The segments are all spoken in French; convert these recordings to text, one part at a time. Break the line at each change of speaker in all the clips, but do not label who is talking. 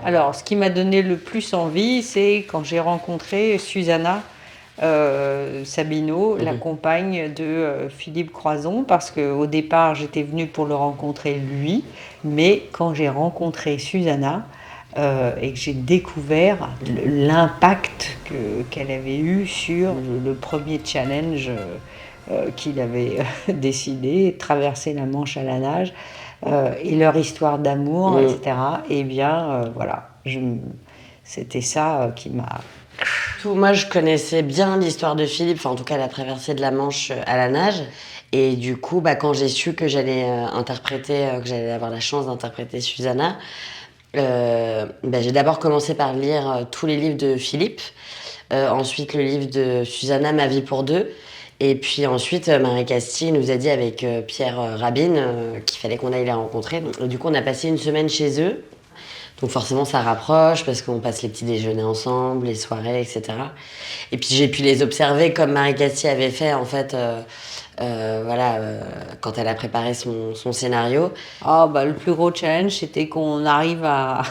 Alors, ce qui m'a donné le plus envie, c'est quand j'ai rencontré Susanna Sabino, la
Mhm.
compagne de Philippe Croizon, parce qu'au départ, j'étais venue pour le rencontrer lui, mais quand j'ai rencontré Susanna et que j'ai découvert l'impact qu'elle avait eu sur le premier challenge qu'il avait décidé, traverser la Manche à la nage, et leur histoire d'amour,
Mm.
etc. Eh bien, voilà, c'était ça qui m'a...
Moi, je connaissais bien l'histoire de Philippe, enfin, en tout cas la traversée de la Manche à la nage. Et du coup, quand j'ai su que j'allais que j'allais avoir la chance d'interpréter Susanna, j'ai d'abord commencé par lire tous les livres de Philippe, ensuite le livre de Susanna, Ma vie pour deux. Et puis ensuite, Marie Castille nous a dit avec Pierre Rabin qu'il fallait qu'on aille les rencontrer. Donc, du coup, on a passé une semaine chez eux. Donc forcément, ça rapproche parce qu'on passe les petits déjeuners ensemble, les soirées, etc. Et puis j'ai pu les observer comme Marie Castille avait fait en fait, quand elle a préparé son scénario.
Ah, bah, le plus gros challenge, c'était qu'on arrive à,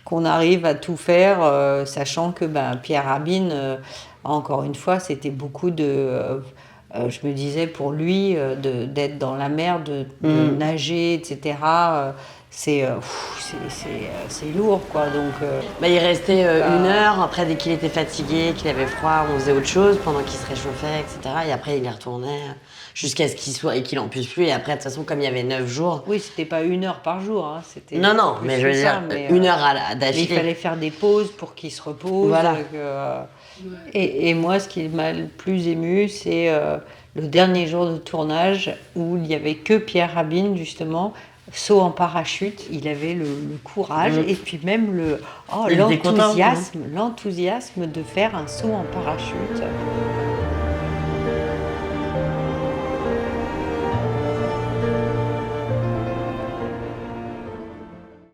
qu'on arrive à tout faire, sachant que Pierre Rabin, encore une fois, c'était beaucoup de... je me disais pour lui, d'être dans la mer, de
Mm.
nager, etc., c'est lourd, quoi. Donc,
Il restait une
bah,
heure, après dès qu'il était fatigué, qu'il avait froid, on faisait autre chose pendant qu'il se réchauffait, etc. Et après il y retournait jusqu'à ce qu'il soit et qu'il en puisse plus. Et après, de toute façon, comme il y avait 9 jours.
oui, c'était pas 1 heure par jour, hein, c'était
Non, non,
plus
mais je
que
veux
ça,
dire, une heure
mais il fallait
d'affilée.
faire des pauses pour qu'il se repose.
Voilà.
Et moi, ce qui m'a le plus ému, c'est le dernier jour de tournage où il n'y avait que Pierre Rabin, justement, saut en parachute. Il avait le courage
Mm.
et puis même
Il était content, hein.
l'enthousiasme de faire un saut en parachute.